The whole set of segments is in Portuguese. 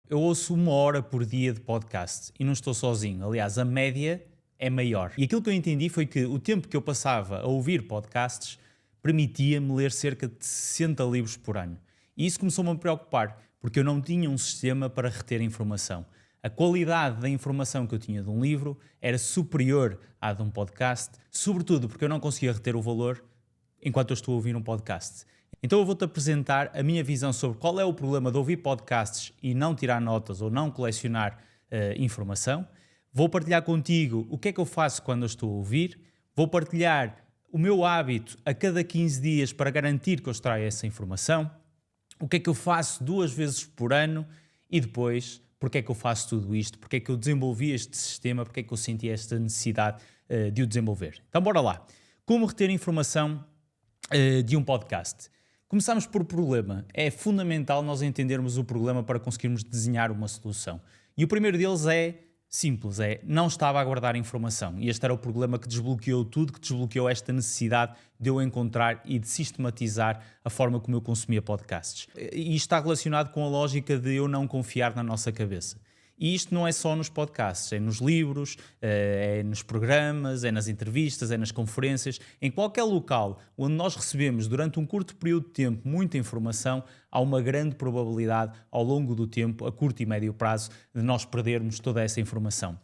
Eu ouço 1 hora por dia de podcast e não estou sozinho. Aliás, a média é maior. E aquilo que eu entendi foi que o tempo que eu passava a ouvir podcasts permitia-me ler cerca de 60 livros por ano. E isso começou-me a preocupar, porque eu não tinha um sistema para reter informação. A qualidade da informação que eu tinha de um livro era superior à de um podcast, sobretudo porque eu não conseguia reter o valor enquanto eu estou a ouvir um podcast. Então eu vou-te apresentar a minha visão sobre qual é o problema de ouvir podcasts e não tirar notas ou não colecionar informação. Vou partilhar contigo o que é que eu faço quando eu estou a ouvir. Vou partilhar o meu hábito a cada 15 dias para garantir que eu extraia essa informação. O que é que eu faço 2 vezes por ano e depois porque é que eu faço tudo isto, porque é que eu desenvolvi este sistema, porque é que eu senti esta necessidade de o desenvolver. Então bora lá. Como reter informação de um podcast? Começamos por problema. É fundamental nós entendermos o problema para conseguirmos desenhar uma solução. E o primeiro deles é simples, não estava a guardar informação. E este era o problema que desbloqueou tudo, que desbloqueou esta necessidade de eu encontrar e de sistematizar a forma como eu consumia podcasts. E isto está relacionado com a lógica de eu não confiar na nossa cabeça. E isto não é só nos podcasts, é nos livros, é nos programas, é nas entrevistas, é nas conferências, em qualquer local onde nós recebemos durante um curto período de tempo muita informação, há uma grande probabilidade ao longo do tempo, a curto e médio prazo, de nós perdermos toda essa informação.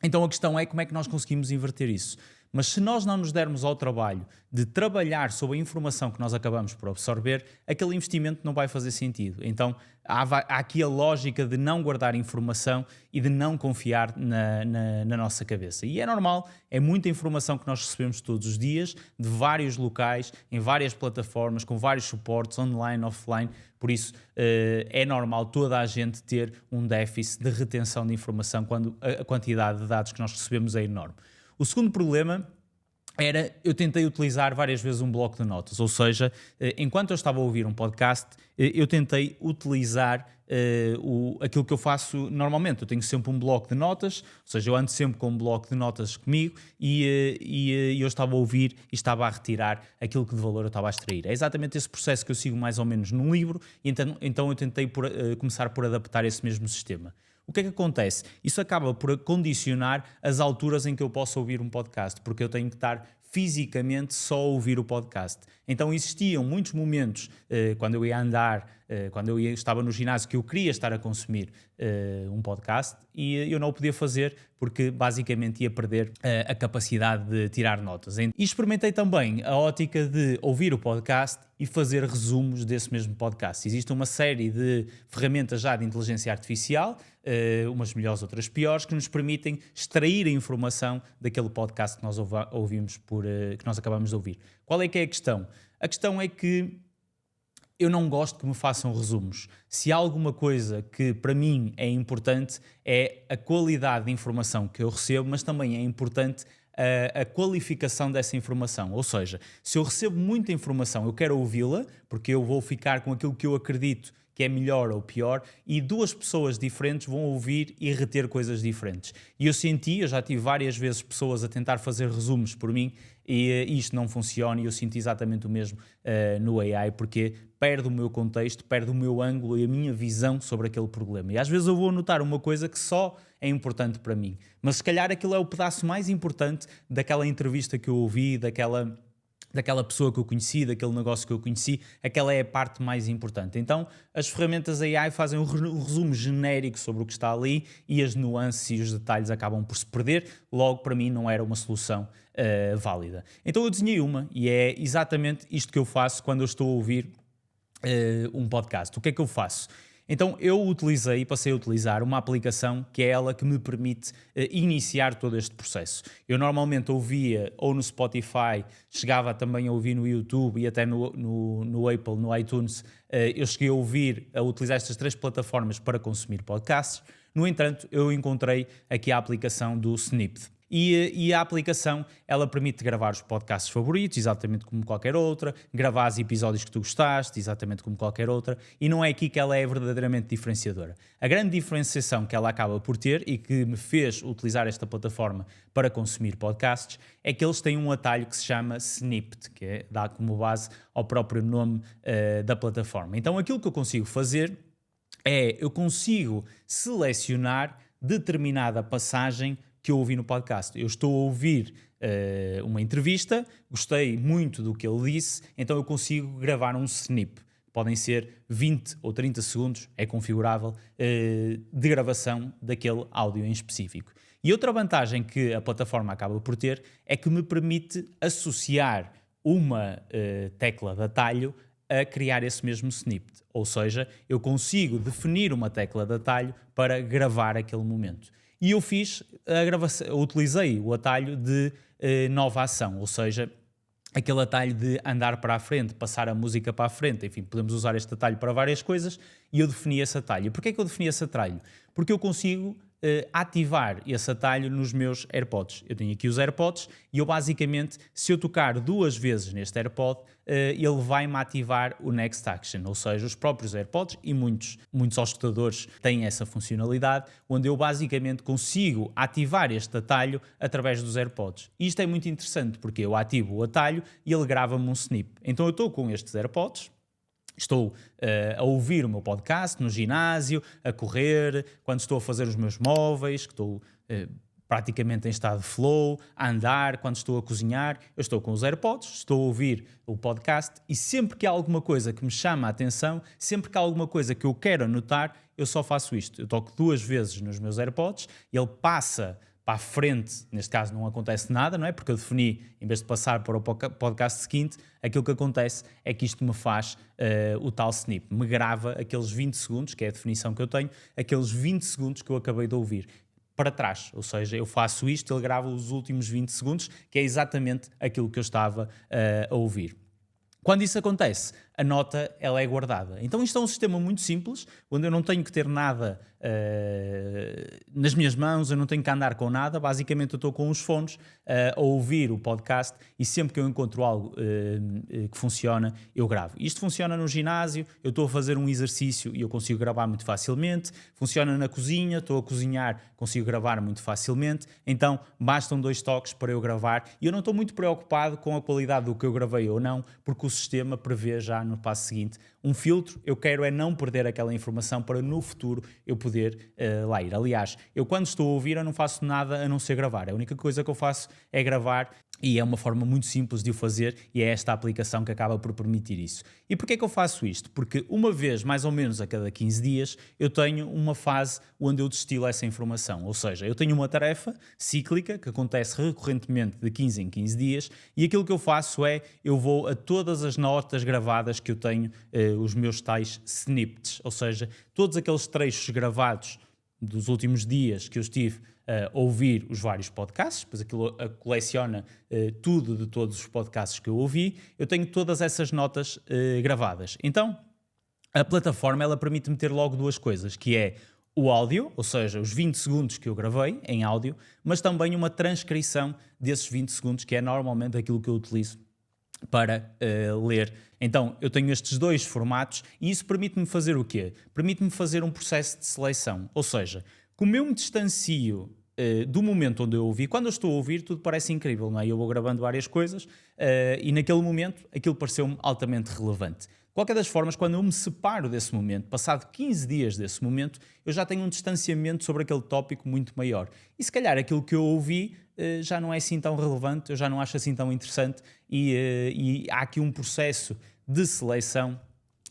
Então a questão é como é que nós conseguimos inverter isso. Mas se nós não nos dermos ao trabalho de trabalhar sobre a informação que nós acabamos por absorver, aquele investimento não vai fazer sentido. Então há aqui a lógica de não guardar informação e de não confiar na nossa cabeça. E é normal, é muita informação que nós recebemos todos os dias, de vários locais, em várias plataformas, com vários suportes, online, offline. Por isso é normal toda a gente ter um déficit de retenção de informação quando a quantidade de dados que nós recebemos é enorme. O segundo problema era, eu tentei utilizar várias vezes um bloco de notas, ou seja, enquanto eu estava a ouvir um podcast, eu tentei utilizar aquilo que eu faço normalmente. Eu tenho sempre um bloco de notas, ou seja, eu ando sempre com um bloco de notas comigo e eu estava a ouvir e estava a retirar aquilo que de valor eu estava a extrair. É exatamente esse processo que eu sigo mais ou menos num livro e então eu tentei começar por adaptar esse mesmo sistema. O que é que acontece? Isso acaba por condicionar as alturas em que eu posso ouvir um podcast, porque eu tenho que estar fisicamente só a ouvir o podcast. Então existiam muitos momentos, quando eu ia andar, quando eu estava no ginásio, que eu queria estar a consumir um podcast e eu não o podia fazer porque basicamente ia perder a capacidade de tirar notas. E experimentei também a ótica de ouvir o podcast e fazer resumos desse mesmo podcast. Existe uma série de ferramentas já de inteligência artificial, umas melhores, outras piores, que nos permitem extrair a informação daquele podcast que nós ouvimos que nós acabamos de ouvir. Qual é que é a questão? A questão é que eu não gosto que me façam resumos. Se há alguma coisa que para mim é importante é a qualidade de informação que eu recebo, mas também é importante a qualificação dessa informação. Ou seja, se eu recebo muita informação, eu quero ouvi-la, porque eu vou ficar com aquilo que eu acredito que é melhor ou pior, e 2 pessoas diferentes vão ouvir e reter coisas diferentes. E eu já tive várias vezes pessoas a tentar fazer resumos por mim, e isto não funciona, e eu sinto exatamente o mesmo no AI, porque perde o meu contexto, perde o meu ângulo e a minha visão sobre aquele problema. E às vezes eu vou anotar uma coisa que só é importante para mim, mas se calhar aquilo é o pedaço mais importante daquela entrevista que eu ouvi, daquela pessoa que eu conheci, daquele negócio que eu conheci, aquela é a parte mais importante. Então, as ferramentas AI fazem um resumo genérico sobre o que está ali e as nuances e os detalhes acabam por se perder, logo para mim não era uma solução válida. Então eu desenhei uma e é exatamente isto que eu faço quando eu estou a ouvir um podcast. O que é que eu faço? Então eu passei a utilizar uma aplicação que é ela que me permite iniciar todo este processo. Eu normalmente ouvia ou no Spotify, chegava também a ouvir no YouTube e até no Apple, no iTunes, eu cheguei a utilizar estas 3 plataformas para consumir podcasts. No entanto, eu encontrei aqui a aplicação do Snipped. E a aplicação, ela permite gravar os podcasts favoritos, exatamente como qualquer outra, gravar os episódios que tu gostaste, exatamente como qualquer outra, e não é aqui que ela é verdadeiramente diferenciadora. A grande diferenciação que ela acaba por ter e que me fez utilizar esta plataforma para consumir podcasts é que eles têm um atalho que se chama Snipped, que dá como base ao próprio nome da plataforma. Então aquilo que eu consigo fazer eu consigo selecionar determinada passagem que eu ouvi no podcast. Eu estou a ouvir uma entrevista, gostei muito do que ele disse, então eu consigo gravar um snip. Podem ser 20 ou 30 segundos, é configurável, de gravação daquele áudio em específico. E outra vantagem que a plataforma acaba por ter é que me permite associar uma tecla de atalho a criar esse mesmo snippet. Ou seja, eu consigo definir uma tecla de atalho para gravar aquele momento. E eu fiz a gravação, utilizei o atalho de nova ação, ou seja, aquele atalho de andar para a frente, passar a música para a frente, enfim, podemos usar este atalho para várias coisas e eu defini esse atalho. Porquê é que eu defini esse atalho? Porque eu consigo ativar esse atalho nos meus AirPods. Eu tenho aqui os AirPods e eu basicamente, se eu tocar 2 vezes neste AirPod, ele vai-me ativar o Next Action, ou seja, os próprios AirPods e muitos auscultadores têm essa funcionalidade, onde eu basicamente consigo ativar este atalho através dos AirPods. E isto é muito interessante porque eu ativo o atalho e ele grava-me um snip. Então eu estou com estes AirPods, estou a ouvir o meu podcast no ginásio, a correr, quando estou a fazer os meus móveis, que estou praticamente em estado de flow, a andar, quando estou a cozinhar, eu estou com os AirPods, estou a ouvir o podcast e sempre que há alguma coisa que me chama a atenção, sempre que há alguma coisa que eu quero anotar, eu só faço isto. Eu toco 2 vezes nos meus AirPods, ele passa para a frente, neste caso não acontece nada, não é? Porque eu defini, em vez de passar para o podcast seguinte, aquilo que acontece é que isto me faz o tal snip, me grava aqueles 20 segundos, que é a definição que eu tenho, aqueles 20 segundos que eu acabei de ouvir, para trás. Ou seja, eu faço isto, ele grava os últimos 20 segundos, que é exatamente aquilo que eu estava a ouvir. Quando isso acontece, a nota ela é guardada. Então isto é um sistema muito simples, onde eu não tenho que ter nada nas minhas mãos, eu não tenho que andar com nada, basicamente eu estou com os fones a ouvir o podcast e sempre que eu encontro algo que funciona, eu gravo. Isto funciona no ginásio, eu estou a fazer um exercício e eu consigo gravar muito facilmente, funciona na cozinha, estou a cozinhar, consigo gravar muito facilmente, então bastam 2 toques para eu gravar e eu não estou muito preocupado com a qualidade do que eu gravei ou não, porque o sistema prevê já no passo seguinte um filtro. Eu quero é não perder aquela informação para no futuro eu poder lá ir. Aliás, eu quando estou a ouvir eu não faço nada a não ser gravar. A única coisa que eu faço é gravar e é uma forma muito simples de o fazer e é esta aplicação que acaba por permitir isso. E porquê é que eu faço isto? Porque uma vez, mais ou menos a cada 15 dias, eu tenho uma fase onde eu destilo essa informação. Ou seja, eu tenho uma tarefa cíclica que acontece recorrentemente de 15 em 15 dias e aquilo que eu faço é, eu vou a todas as notas gravadas que eu tenho, os meus tais snippets, ou seja, todos aqueles trechos gravados dos últimos dias que eu estive a ouvir os vários podcasts, depois aquilo coleciona tudo de todos os podcasts que eu ouvi, eu tenho todas essas notas gravadas. Então, a plataforma ela permite-me ter logo 2 coisas, que é o áudio, ou seja, os 20 segundos que eu gravei em áudio, mas também uma transcrição desses 20 segundos, que é normalmente aquilo que eu utilizo para ler. Então, eu tenho estes 2 formatos e isso permite-me fazer o quê? Permite-me fazer um processo de seleção. Ou seja, como eu me distancio do momento onde eu ouvi, quando eu estou a ouvir, tudo parece incrível, não é? Eu vou gravando várias coisas e naquele momento aquilo pareceu-me altamente relevante. De qualquer das formas, quando eu me separo desse momento, passado 15 dias desse momento, eu já tenho um distanciamento sobre aquele tópico muito maior. E se calhar aquilo que eu ouvi já não é assim tão relevante, eu já não acho assim tão interessante e há aqui um processo de seleção.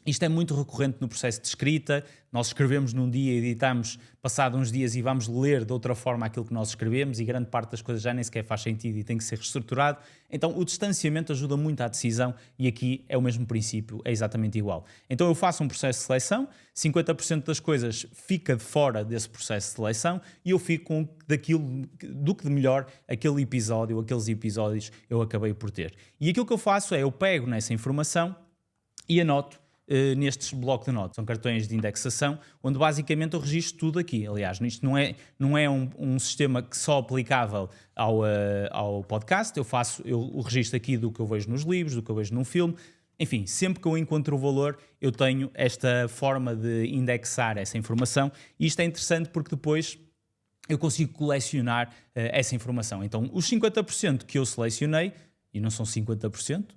Isto é muito recorrente no processo de escrita. Nós escrevemos num dia, editamos, passado uns dias e vamos ler de outra forma aquilo que nós escrevemos e grande parte das coisas já nem sequer faz sentido e tem que ser reestruturado. Então o distanciamento ajuda muito à decisão e aqui é o mesmo princípio, é exatamente igual. Então eu faço um processo de seleção, 50% das coisas fica de fora desse processo de seleção e eu fico com do que de melhor aquele episódio, aqueles episódios eu acabei por ter. E aquilo que eu faço é, eu pego nessa informação e anoto nestes blocos de notas. São cartões de indexação, onde basicamente eu registro tudo aqui. Aliás, isto não é um sistema que só aplicável ao podcast. Eu registro aqui do que eu vejo nos livros, do que eu vejo num filme. Enfim, sempre que eu encontro o valor, eu tenho esta forma de indexar essa informação. E isto é interessante porque depois eu consigo colecionar essa informação. Então, os 50% que eu selecionei, e não são 50%,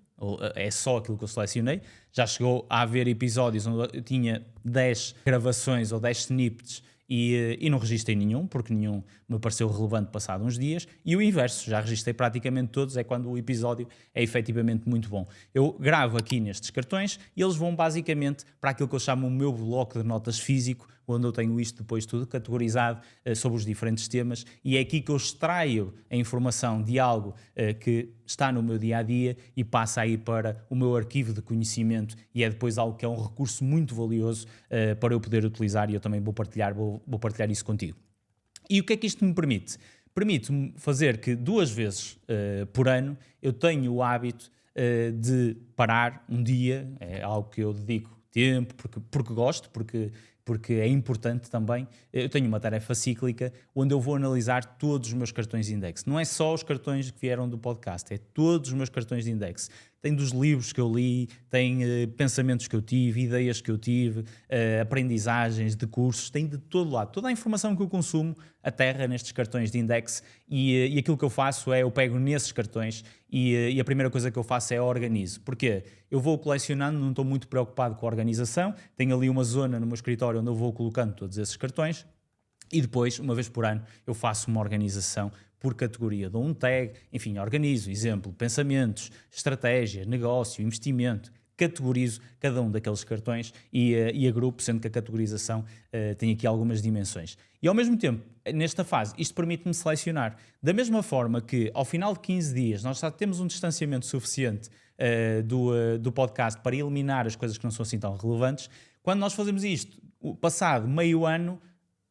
é só aquilo que eu selecionei. Já chegou a haver episódios onde eu tinha 10 gravações ou 10 snippets e não registrei nenhum, porque nenhum me pareceu relevante passado uns dias, e o inverso, já registrei praticamente todos, é quando o episódio é efetivamente muito bom. Eu gravo aqui nestes cartões e eles vão basicamente para aquilo que eu chamo o meu bloco de notas físico, onde eu tenho isto depois tudo categorizado sobre os diferentes temas, e é aqui que eu extraio a informação de algo que está no meu dia-a-dia e passa aí para o meu arquivo de conhecimento, e é depois algo que é um recurso muito valioso para eu poder utilizar, e eu também vou partilhar isso contigo. E o que é que isto me permite? Permite-me fazer que 2 vezes por ano eu tenho o hábito de parar um dia, é algo que eu dedico tempo, porque gosto, porque é importante também. Eu tenho uma tarefa cíclica onde eu vou analisar todos os meus cartões de index. Não é só os cartões que vieram do podcast, é todos os meus cartões de index. Tem dos livros que eu li, tem pensamentos que eu tive, ideias que eu tive, aprendizagens de cursos, tem de todo lado. Toda a informação que eu consumo aterra nestes cartões de index e aquilo que eu faço é eu pego nesses cartões e a primeira coisa que eu faço é organizo. Porquê? Eu vou colecionando, não estou muito preocupado com a organização, tenho ali uma zona no meu escritório onde eu vou colocando todos esses cartões e depois, uma vez por ano, eu faço uma organização por categoria, dou um tag, enfim, organizo, exemplo, pensamentos, estratégia, negócio, investimento, categorizo cada um daqueles cartões e agrupo, sendo que a categorização tem aqui algumas dimensões. E ao mesmo tempo, nesta fase, isto permite-me selecionar. Da mesma forma que ao final de 15 dias nós já temos um distanciamento suficiente do podcast para eliminar as coisas que não são assim tão relevantes, quando nós fazemos isto, passado meio ano,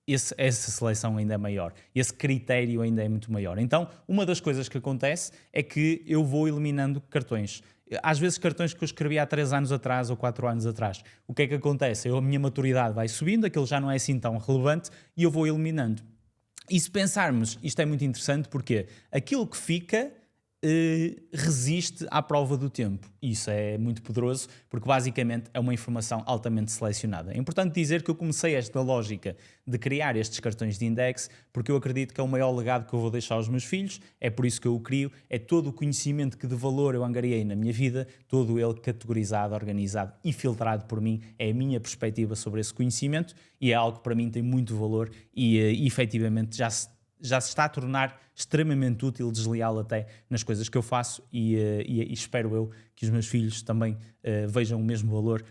essa seleção ainda é maior, esse critério ainda é muito maior. Então, uma das coisas que acontece é que eu vou eliminando cartões. Às vezes cartões que eu escrevi há 3 anos atrás ou 4 anos atrás. O que é que acontece? A minha maturidade vai subindo, aquilo já não é assim tão relevante e eu vou eliminando. E se pensarmos, isto é muito interessante porque aquilo que fica resiste à prova do tempo. Isso é muito poderoso porque basicamente é uma informação altamente selecionada. É importante dizer que eu comecei esta lógica de criar estes cartões de index porque eu acredito que é o maior legado que eu vou deixar aos meus filhos, é por isso que eu o crio, é todo o conhecimento que de valor eu angariei na minha vida, todo ele categorizado, organizado e filtrado por mim, é a minha perspectiva sobre esse conhecimento e é algo que para mim tem muito valor e efetivamente já se está a tornar extremamente útil, desleal até nas coisas que eu faço e espero eu que os meus filhos também vejam o mesmo valor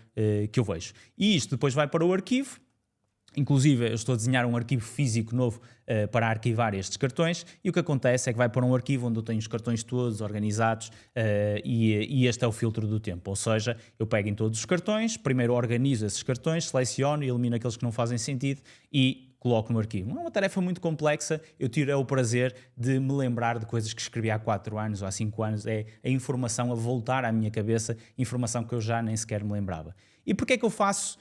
que eu vejo. E isto depois vai para o arquivo, inclusive eu estou a desenhar um arquivo físico novo para arquivar estes cartões e o que acontece é que vai para um arquivo onde eu tenho os cartões todos organizados e este é o filtro do tempo, ou seja, eu pego em todos os cartões, primeiro organizo esses cartões, seleciono e elimino aqueles que não fazem sentido e coloco no arquivo. Não é uma tarefa muito complexa, eu tiro o prazer de me lembrar de coisas que escrevi há 4 anos ou há 5 anos, é a informação a voltar à minha cabeça, informação que eu já nem sequer me lembrava. E porquê é que eu faço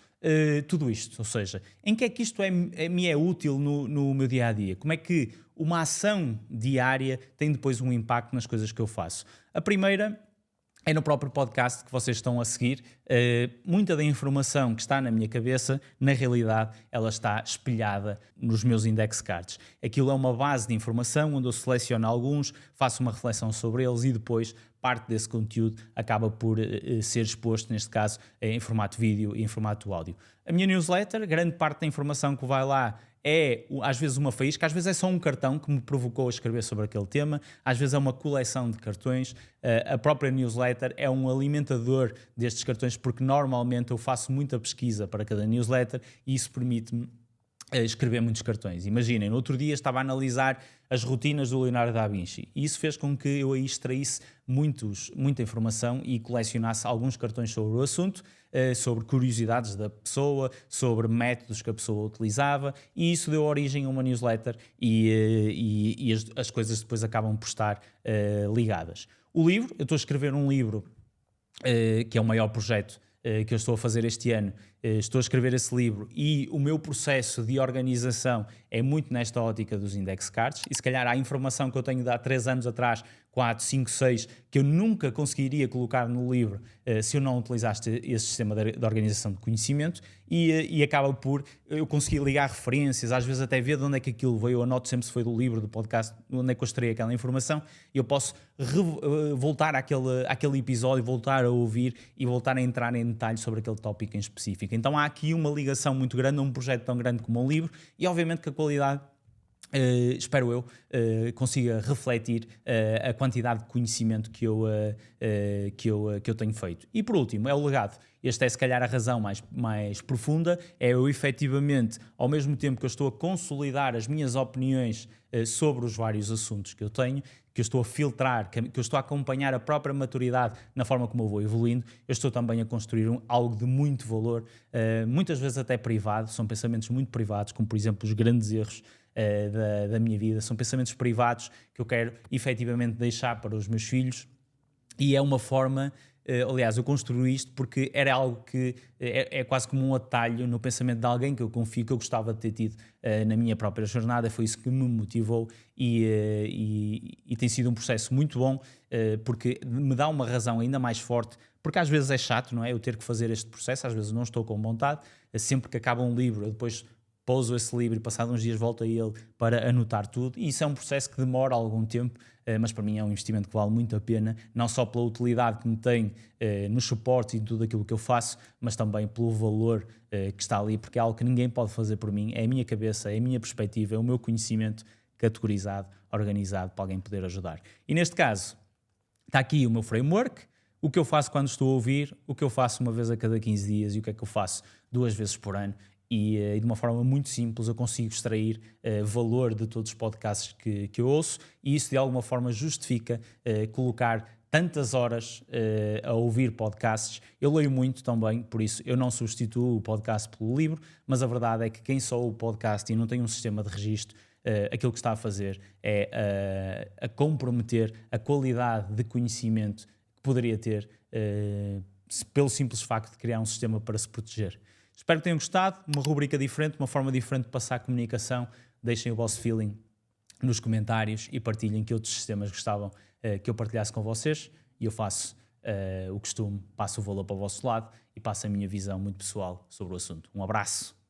tudo isto? Ou seja, em que é que isto me é útil no meu dia-a-dia? Como é que uma ação diária tem depois um impacto nas coisas que eu faço? A primeira é no próprio podcast que vocês estão a seguir. Muita da informação que está na minha cabeça, na realidade, ela está espelhada nos meus index cards. Aquilo é uma base de informação onde eu seleciono alguns, faço uma reflexão sobre eles e depois parte desse conteúdo acaba por ser exposto, neste caso, em formato vídeo e em formato áudio. A minha newsletter, grande parte da informação que vai lá é às vezes uma faísca, às vezes é só um cartão que me provocou a escrever sobre aquele tema, às vezes é uma coleção de cartões. A própria newsletter é um alimentador destes cartões porque normalmente eu faço muita pesquisa para cada newsletter e isso permite-me escrever muitos cartões. Imaginem, no outro dia estava a analisar as rotinas do Leonardo da Vinci e isso fez com que eu aí extraísse muita informação e colecionasse alguns cartões sobre o assunto, sobre curiosidades da pessoa, sobre métodos que a pessoa utilizava e isso deu origem a uma newsletter e as coisas depois acabam por estar ligadas. O livro, eu estou a escrever um livro que é o maior projeto que eu estou a fazer este ano estou a escrever esse livro e o meu processo de organização é muito nesta ótica dos index cards, e se calhar há informação que eu tenho de há 3 anos atrás, 4, 5, 6, que eu nunca conseguiria colocar no livro se eu não utilizasse esse sistema de organização de conhecimento, e acaba por eu conseguir ligar referências, às vezes até ver de onde é que aquilo veio. Eu anoto sempre se foi do livro, do podcast, onde é que eu extraí aquela informação, e eu posso voltar àquele episódio, voltar a ouvir e voltar a entrar em detalhes sobre aquele tópico em específico. Então há aqui uma ligação muito grande a um projeto tão grande como um livro, e obviamente que a qualidade, espero eu, consiga refletir a quantidade de conhecimento que eu tenho feito. E por último, é o legado. Esta é se calhar a razão mais profunda, é eu efetivamente, ao mesmo tempo que eu estou a consolidar as minhas opiniões sobre os vários assuntos que eu tenho, que eu estou a filtrar, que eu estou a acompanhar a própria maturidade na forma como eu vou evoluindo, eu estou também a construir algo de muito valor, muitas vezes até privado, são pensamentos muito privados, como por exemplo os grandes erros da minha vida, são pensamentos privados que eu quero efetivamente deixar para os meus filhos, e é uma forma, aliás, eu construí isto porque era algo que é quase como um atalho no pensamento de alguém que eu confio, que eu gostava de ter tido na minha própria jornada. Foi isso que me motivou, e tem sido um processo muito bom, porque me dá uma razão ainda mais forte, porque às vezes é chato, não é? Eu ter que fazer este processo, às vezes não estou com vontade, sempre que acaba um livro, eu depois pouso esse livro e passado uns dias volto a ele para anotar tudo, e isso é um processo que demora algum tempo, mas para mim é um investimento que vale muito a pena, não só pela utilidade que me tem nos suportes e em tudo aquilo que eu faço, mas também pelo valor que está ali, porque é algo que ninguém pode fazer por mim, é a minha cabeça, é a minha perspectiva, é o meu conhecimento categorizado, organizado para alguém poder ajudar. E neste caso, está aqui o meu framework, o que eu faço quando estou a ouvir, o que eu faço uma vez a cada 15 dias e o que é que eu faço 2 vezes por ano. E de uma forma muito simples eu consigo extrair valor de todos os podcasts que eu ouço, e isso de alguma forma justifica colocar tantas horas a ouvir podcasts. Eu leio muito também, por isso eu não substituo o podcast pelo livro, mas a verdade é que quem só ouve o podcast e não tem um sistema de registro, aquilo que está a fazer é a comprometer a qualidade de conhecimento que poderia ter pelo simples facto de criar um sistema para se proteger. Espero que tenham gostado, uma rubrica diferente, uma forma diferente de passar a comunicação. Deixem o vosso feeling nos comentários e partilhem que outros sistemas gostavam que eu partilhasse com vocês, e eu faço o costume, passo o valor para o vosso lado e passo a minha visão muito pessoal sobre o assunto. Um abraço!